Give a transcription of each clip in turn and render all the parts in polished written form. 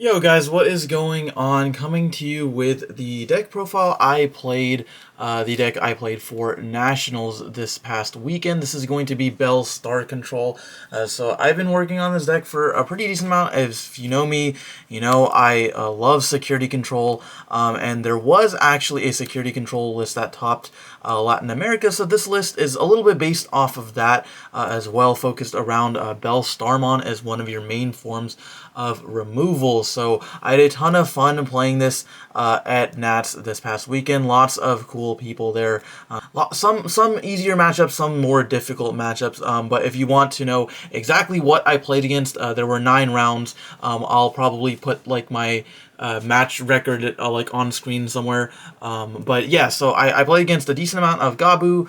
Yo guys, what is going on? Coming to you with the deck profile I played, the deck I played for Nationals this past weekend. This is going to be Beelstar Control. So I've been working on this deck for a pretty decent amount. If you know me, you know I love security control, and there was actually a security control list that topped Latin America, so this list is a little bit based off of that as well, focused around Beelstarmon as one of your main forms of removal. So I had a ton of fun playing this at Nats this past weekend. Lots of cool people there. Some easier matchups, some more difficult matchups. But if you want to know exactly what I played against, there were 9 rounds. I'll probably put like my match record like on screen somewhere. But yeah, so I played against a decent amount of Gabu,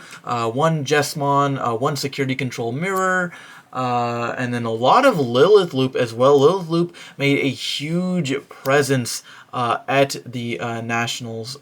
one Jesmon, one security control mirror. And then a lot of Lilith Loop as well. Lilith Loop made a huge presence at the Nationals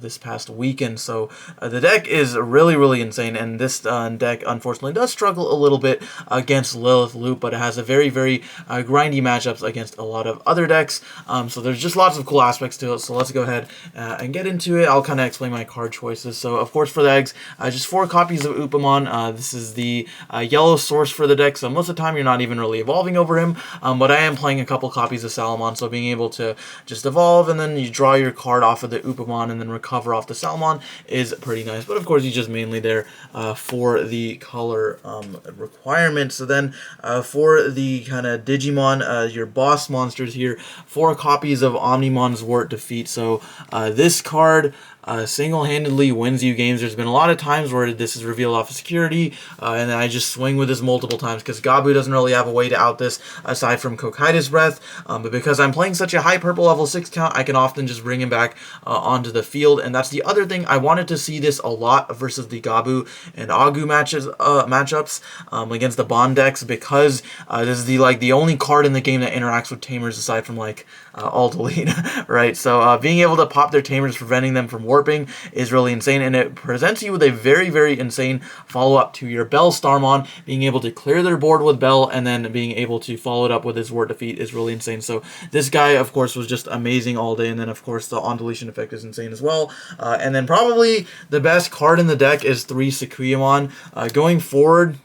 this past weekend. So the deck is really insane, and this deck unfortunately does struggle a little bit against Lilith Loop, but it has a very grindy matchups against a lot of other decks. So there's just lots of cool aspects to it. So let's go ahead and get into it. I'll kind of explain my card choices. So of course for the eggs, just 4 copies of Upamon. This is the yellow source for the deck, so most of the time you're not even really evolving over him, but I am playing a couple copies of Salamon, so being able to just evolve and then you draw your card off of the Upamon and then recover off the Salamon is pretty nice. But of course he's just mainly there for the color requirement. So then for the kind of Digimon, your boss monsters here, 4 copies of Omnimon's Wart Defeat. So this card single-handedly wins you games. There's been a lot of times where this is revealed off of security, and then I just swing with this multiple times because Gabu doesn't really have a way to out this aside from Kokaitis Breath, but because I'm playing such a high purple level 6 count, I can often just bring him back onto the field, and that's the other thing. I wanted to see this a lot versus the Gabu and Agu matchups against the Bond decks, because this is the only card in the game that interacts with Tamers aside from like Alt Elite, right? So being able to pop their Tamers, preventing them from warping is really insane, and it presents you with a very insane follow-up to your Beelstarmon. Being able to clear their board with Bell and then being able to follow it up with his Wart Defeat is really insane. So this guy, of course, was just amazing all day, and then of course the on-deletion effect is insane as well. And then probably the best card in the deck is 3 Sakuyamon. Going forward,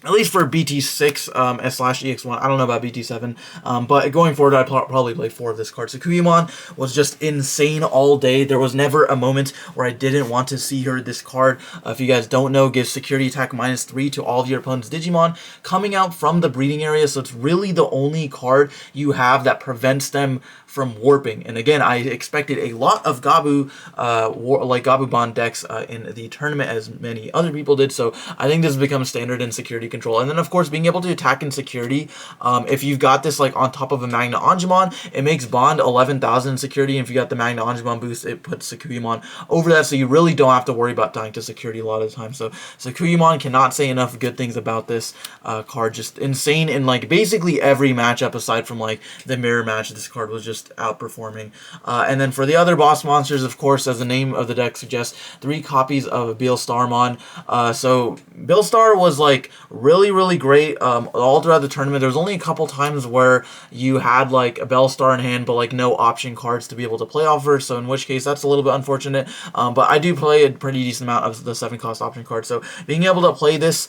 at least for BT6 slash EX1. I don't know about BT7, but going forward, I'd probably play 4 of this card. Sakuyamon was just insane all day. There was never a moment where I didn't want to see her. This card, if you guys don't know, gives security attack -3 to all of your opponent's Digimon coming out from the breeding area, so it's really the only card you have that prevents them from warping. And again, I expected a lot of Gabu, Gabu Bond decks in the tournament, as many other people did, so I think this has become standard in security control. And then of course being able to attack in security, if you've got this like on top of a Magna Angemon, it makes Bond 11,000 in security, and if you got the Magna Angemon boost, it puts Sakuyamon over that, so you really don't have to worry about dying to security a lot of the time. So Sakuyamon cannot say enough good things about this card. Just insane in like basically every matchup aside from like the mirror match. This card was just outperforming. And then for the other boss monsters, of course, as the name of the deck suggests, 3 copies of Beelstarmon. So Beelstar was like really great all throughout the tournament. There was only a couple times where you had like a Beelstar in hand, but like no option cards to be able to play off her, so in which case that's a little bit unfortunate. But I do play a pretty decent amount of the 7 cost option cards, so being able to play this,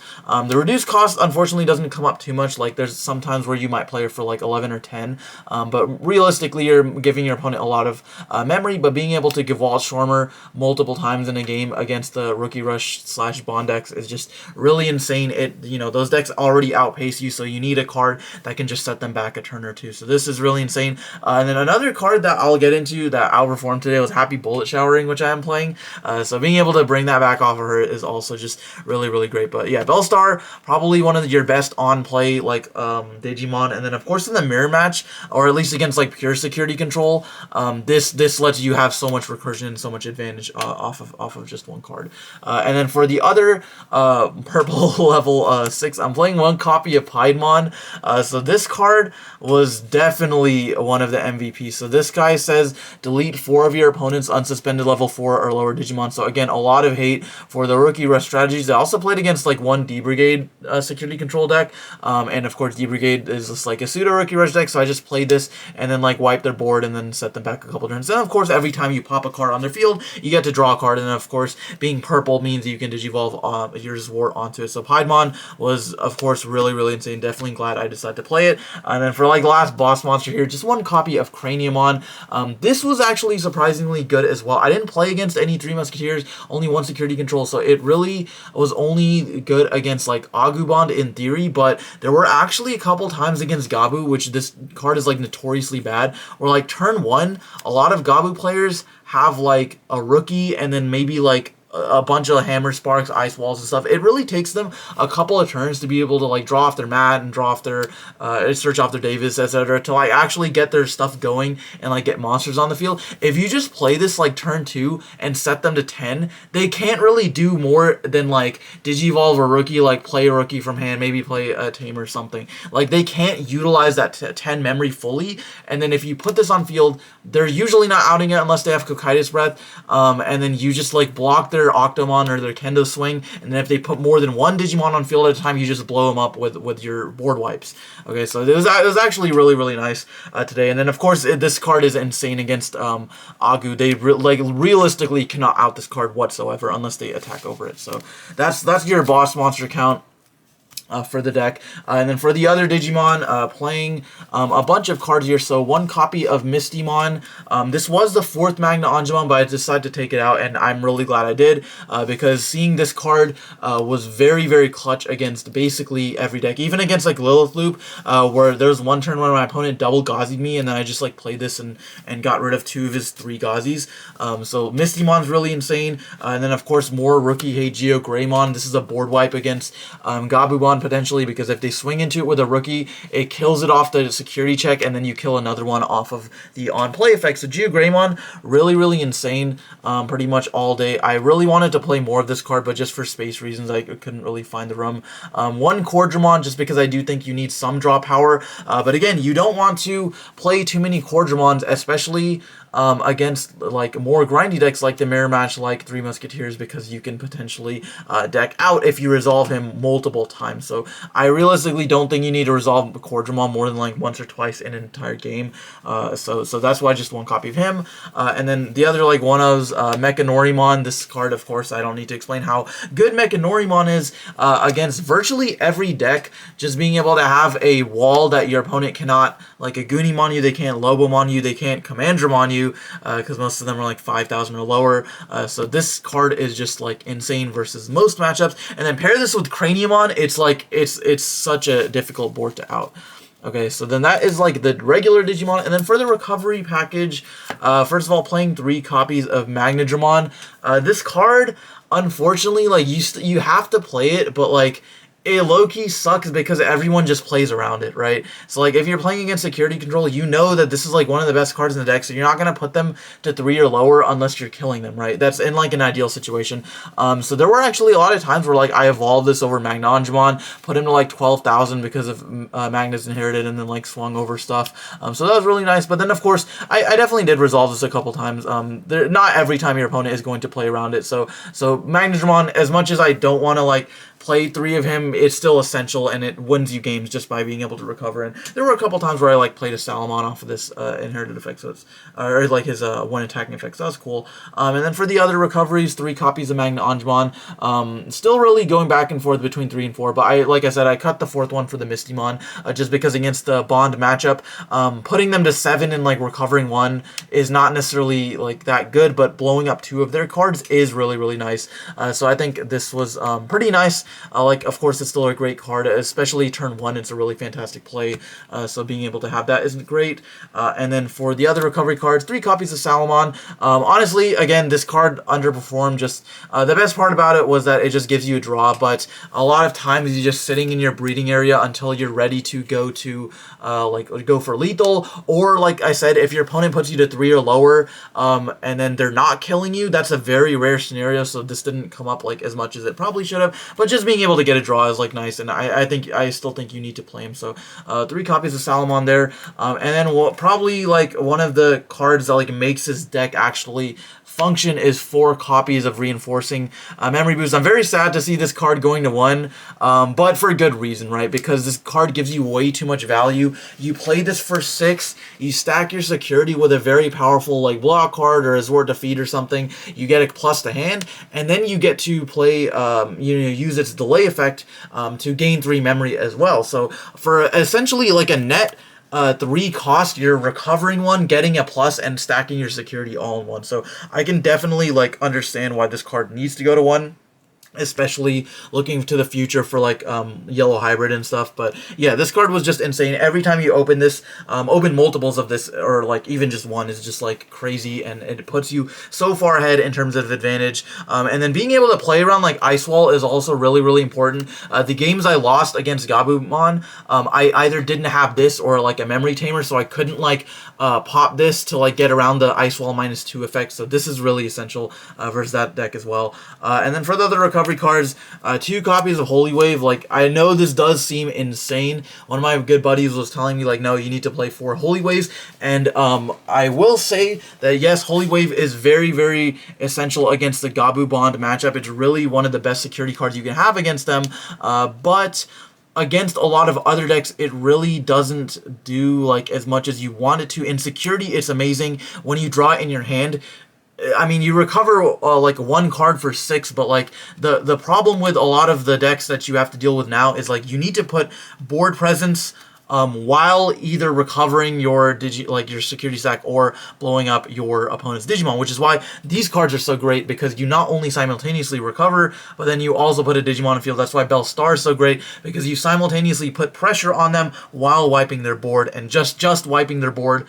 the reduced cost unfortunately doesn't come up too much. Like there's sometimes where you might play her for like 11 or 10, but realistically you're giving your opponent a lot of memory. But being able to give Walt Shormer multiple times in a game against the Rookie Rush slash Bond decks is just really insane. Those decks already outpace you, so you need a card that can just set them back a turn or two. So this is really insane. And then another card that I'll get into that outperformed today was Happy Bullet Showering, which I am playing. So being able to bring that back off of her is also just really great. But yeah, Beelstar, probably one of your best on play like Digimon. And then of course in the mirror match, or at least against like pure security control, this lets you have so much recursion and so much advantage off of just one card. And then for the other purple level 6. I'm playing one copy of Piedmon. So this card was definitely one of the MVPs. So this guy says delete 4 of your opponent's unsuspended level 4 or lower Digimon. So again, a lot of hate for the rookie rush strategies. I also played against like one D-Brigade security control deck. And of course, D-Brigade is just like a pseudo rookie rush deck. So I just played this and then like wipe their board and then set them back a couple turns. Then of course, every time you pop a card on their field, you get to draw a card. And then of course, being purple means you can Digivolve your Zwart onto it. So Piedmon was of course really insane. Definitely glad I decided to play it. And then for like the last boss monster here, just one copy of Craniumon. This was actually surprisingly good as well. I didn't play against any Three Musketeers, only one security control, so it really was only good against like Agubond in theory, but there were actually a couple times against Gabu, which this card is like notoriously bad, where like turn 1, a lot of Gabu players have like a rookie and then maybe like a bunch of hammer sparks, ice walls, and stuff. It really takes them a couple of turns to be able to like draw off their mat and draw off their search off their Davis, etc. to like actually get their stuff going and like get monsters on the field. If you just play this like turn 2 and set them to 10, they can't really do more than like Digivolve a rookie, like play a rookie from hand, maybe play a Tame or something. Like they can't utilize that 10 memory fully. And then if you put this on field, they're usually not outing it unless they have Cocytus Breath. And then you just like block their Octomon or their Kendo Swing, and then if they put more than one Digimon on field at a time, you just blow them up with your board wipes. Okay, so it was actually really nice today. And then of course this card is insane against Agu. They realistically cannot out this card whatsoever unless they attack over it. So that's your boss monster count for the deck. And then for the other Digimon, playing a bunch of cards here. So one copy of Mistymon. This was the 4th Magna Angemon, but I decided to take it out, and I'm really glad I did, because seeing this card was very clutch against basically every deck, even against like Lilith Loop, where there was one turn when my opponent double Gazi'd me, and then I just like played this and got rid of 2 of his 3 Gazis. So Mistymon's really insane. And then of course more rookie Heijio Greymon. This is a board wipe against Gabumon potentially, because if they swing into it with a rookie, it kills it off the security check, and then you kill another one off of the on-play effect. So Geogreymon, really insane pretty much all day. I really wanted to play more of this card, but just for space reasons, I couldn't really find the room. One Cordramon, just because I do think you need some draw power, but again, you don't want to play too many Cordramons, especially against like more grindy decks like the Mirror Match, like Three Musketeers, because you can potentially deck out if you resolve him multiple times. So I realistically don't think you need to resolve Cordramon more than like once or twice in an entire game. So that's why just one copy of him. And then the other like one of Mechanorimon. This card, of course, I don't need to explain how good Mechanorimon is against virtually every deck. Just being able to have a wall that your opponent cannot, like a Goonimon you, they can't Lobomon you, they can't Commandramon you, because most of them are like 5,000 or lower. So this card is just like insane versus most matchups. And then pair this with Craniumon, it's like it's such a difficult board to out. Okay, so then that is like the regular Digimon. And then for the recovery package, first of all, playing 3 copies of Magnadramon. This card, unfortunately, like you have to play it, but like it low-key sucks because everyone just plays around it, right? So, like, if you're playing against security control, you know that this is, like, one of the best cards in the deck, so you're not going to put them to 3 or lower unless you're killing them, right? That's in, like, an ideal situation. So there were actually a lot of times where, like, I evolved this over Magnangemon, put him to, like, 12,000 because of Magnus Inherited, and then, like, swung over stuff. So that was really nice. But then, of course, I definitely did resolve this a couple times. Not every time your opponent is going to play around it. So Magnangemon, as much as I don't want to, like, play 3 of him, it's still essential, and it wins you games just by being able to recover. And there were a couple times where I like played a Salamon off of this inherited effect, so it's or like his one attacking effect, so that's cool. And then for the other recoveries, 3 copies of Magna Angemon. Still really going back and forth between 3 and 4, but like I said, I cut the 4th one for the Mistymon, just because against the Bond matchup, putting them to 7 and like recovering 1 is not necessarily like that good, but blowing up 2 of their cards is really nice. So I think this was pretty nice. Like, of course, it's still a great card, especially turn 1. It's a really fantastic play, so being able to have that is great. And then for the other recovery cards, 3 copies of Salamon. Honestly, again, this card underperformed. Just the best part about it was that it just gives you a draw, but a lot of times you're just sitting in your breeding area until you're ready to go to like go for lethal, or like I said, if your opponent puts you to 3 or lower, and then they're not killing you, that's a very rare scenario. So this didn't come up like as much as it probably should have, but just just being able to get a draw is like nice, and I still think you need to play him. So 3 copies of Salamon there, and then probably like one of the cards that like makes his deck actually function is 4 copies of Reinforcing Memory Boost. I'm very sad to see this card going to 1, but for a good reason, right? Because this card gives you way too much value. You play this for 6, you stack your security with a very powerful like block card or a Zord Defeat or something, you get a plus to hand, and then you get to play, use its delay effect to gain 3 memory as well. So for essentially like a net 3 cost, you're recovering 1, getting a plus, and stacking your security all in 1. So I can definitely like understand why this card needs to go to 1, especially looking to the future for like yellow hybrid and stuff. But yeah, this card was just insane. Every time you open this, open multiples of this, or like even just one, is just like crazy, and it puts you so far ahead in terms of advantage. And then being able to play around like Ice Wall is also really, really important. The games I lost against Gabumon, I either didn't have this or like a memory tamer, so I couldn't like pop this to like get around the Ice Wall -2 effect. So this is really essential versus that deck as well. And then for the other recovery cards, 2 copies of Holy Wave. Like, I know this does seem insane. One of my good buddies was telling me like, no, you need to play 4 Holy Waves, and I will say that yes, Holy Wave is very, very essential against the Gabu Bond matchup. It's really one of the best security cards you can have against them, but against a lot of other decks, it really doesn't do like as much as you want it to. In security, it's amazing. When you draw it in your hand, I mean, you recover like 1 card for 6, but like the problem with a lot of the decks that you have to deal with now is like you need to put board presence while either recovering your your security stack or blowing up your opponent's Digimon, which is why these cards are so great, because you not only simultaneously recover, but then you also put a Digimon in field. That's why Beelstar is so great, because you simultaneously put pressure on them while wiping their board, and just wiping their board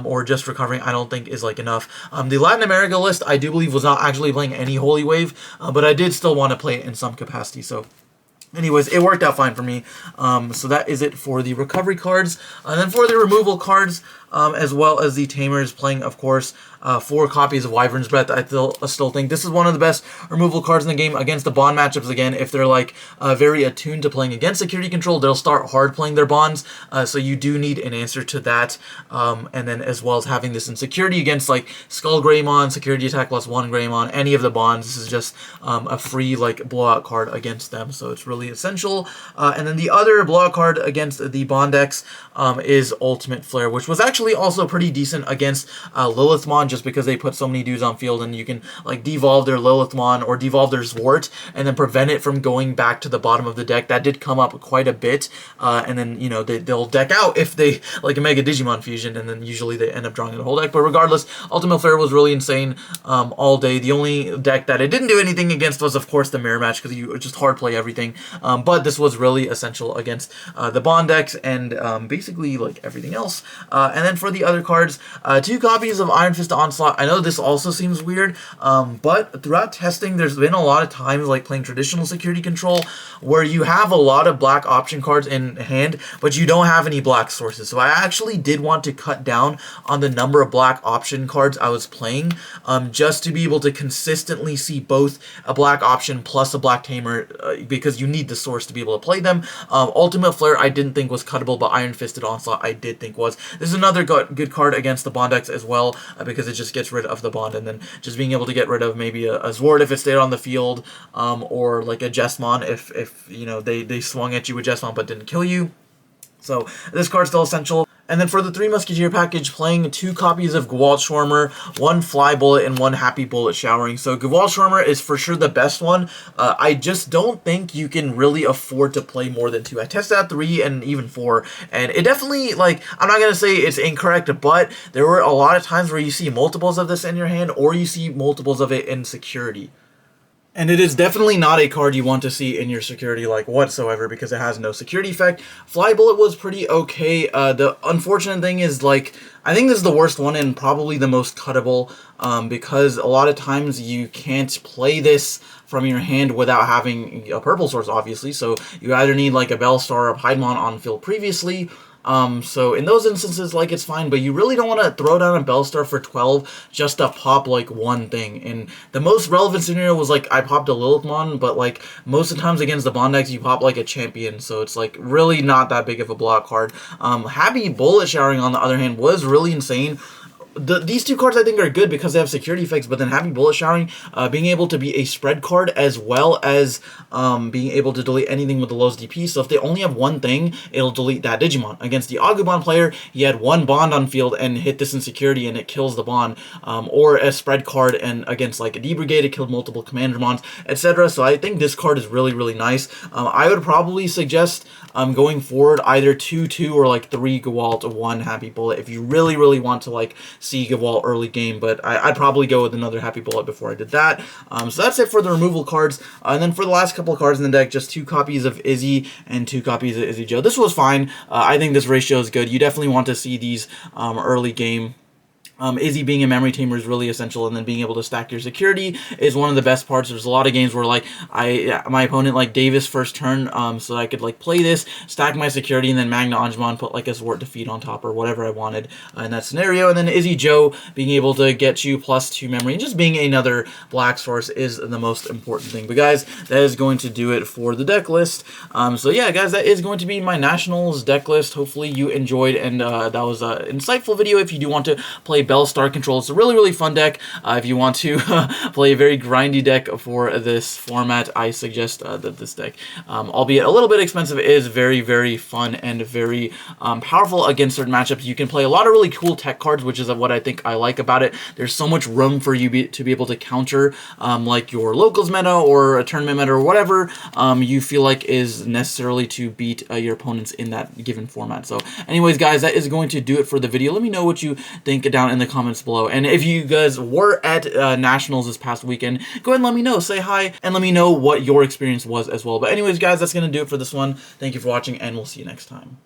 or just recovering, I don't think is like enough. The Latin America list, I do believe, was not actually playing any Holy Wave, but I did still want to play it in some capacity, so anyways, it worked out fine for me. So that is it for the recovery cards. And then for the removal cards, as well as the tamers, playing, of course, 4 copies of Wyvern's Breath. I still think this is one of the best removal cards in the game against the bond matchups. Again, if they're like very attuned to playing against security control, they'll start hard playing their bonds. So you do need an answer to that. And then as well as having this in security against like Skull Greymon, security attack +1 Greymon, any of the bonds. This is just a free like blowout card against them. So it's really essential. And then the other blowout card against the bond decks is Ultimate Flare, which was actually also pretty decent against Lilithmon, just because they put so many dudes on field, and you can like devolve their Lilithmon or devolve their Zwart and then prevent it from going back to the bottom of the deck. That did come up quite a bit, and then they'll deck out if they like a Mega Digimon fusion, and then usually they end up drawing the whole deck. But regardless, Ultimate Flare was really insane all day. The only deck that it didn't do anything against was of course the Mirror Match, because you just hard play everything, but this was really essential against the bond decks and basically like everything else. And then for the other cards, 2 copies of Iron Fist Onslaught. I know this also seems weird, but throughout testing, there's been a lot of times like playing traditional security control where you have a lot of black option cards in hand, but you don't have any black sources. So I actually did want to cut down on the number of black option cards I was playing, just to be able to consistently see both a black option plus a black tamer, because you need the source to be able to play them. Ultimate Flare I didn't think was cuttable, but Iron Fisted Onslaught I did think was. This is another good card against the bond decks as well, because it just gets rid of the bond, and then just being able to get rid of maybe a Zwart if it stayed on the field, or like a Jesmon if they swung at you with Jesmon but didn't kill you. So this card's still essential. And then for the 3 Musketeer package, playing 2 copies of Gewalt Schwarmer, 1 Fly Bullet, and 1 Happy Bullet Showering. So Gewalt Schwarmer is for sure the best one. I just don't think you can really afford to play more than 2. I tested out 3 and even 4, and it definitely, like, I'm not going to say it's incorrect, but there were a lot of times where you see multiples of this in your hand, or you see multiples of it in security. And it is definitely not a card you want to see in your security like whatsoever, because it has no security effect. Fly Bullet was pretty okay. The unfortunate thing is, like, I think this is the worst one and probably the most cuttable, because a lot of times you can't play this from your hand without having a purple source, obviously. So you either need like a Beelstar or a Piedmon on field previously, So in those instances, like, it's fine, but you really don't want to throw down a Beelstar for 12 just to pop like one thing. And the most relevant scenario was like I popped a Lilithmon, but like most of the times against the Bond decks, you pop like a champion, so it's like really not that big of a block card. Happy Bullet Showering, on the other hand, was really insane. These two cards I think are good because they have security effects, but then Happy Bullet Showering, being able to be a spread card as well as being able to delete anything with the lowest DP. So if they only have one thing, it'll delete that Digimon. Against the Agumon player, he had one Bond on field and hit this insecurity and it kills the Bond. Or a spread card, and against like a D-Brigade, it killed multiple Commander Mons, etc. So I think this card is really, really nice. I would probably suggest going forward either 2-2 or like 3 Gewalt, 1 Happy Bullet if you really, really want to like see Gewalt early game, but I'd probably go with another Happy Bullet before I did that. So that's it for the removal cards. And then for the last couple of cards in the deck, just 2 copies of Izzy and 2 copies of Izzy Joe. This was fine. I think this ratio is good. You definitely want to see these early game. Izzy being a memory tamer is really essential, and then being able to stack your security is one of the best parts. There's a lot of games where like my opponent like Davis first turn, so I could like play this, stack my security, and then Magna Angemon, put like a Sword Defeat on top or whatever I wanted in that scenario. And then Izzy Joe being able to get you +2 memory and just being another black source is the most important thing. But guys, that is going to do it for the deck list. So yeah, guys, that is going to be my Nationals deck list. Hopefully you enjoyed, and that was an insightful video. If you do want to play Beelstar Control, it's a really, really fun deck. If you want to play a very grindy deck for this format, I suggest that this deck, albeit a little bit expensive, is very, very fun and very powerful against certain matchups. You can play a lot of really cool tech cards, which is what I think I like about it. There's so much room for you to be able to counter like your locals meta or a tournament meta or whatever you feel like is necessarily to beat your opponents in that given format. So anyways, guys, that is going to do it for the video. Let me know what you think down in the comments below. And if you guys were at Nationals this past weekend, go ahead and let me know. Say hi and let me know what your experience was as well. But anyways, guys, that's going to do it for this one. Thank you for watching, and we'll see you next time.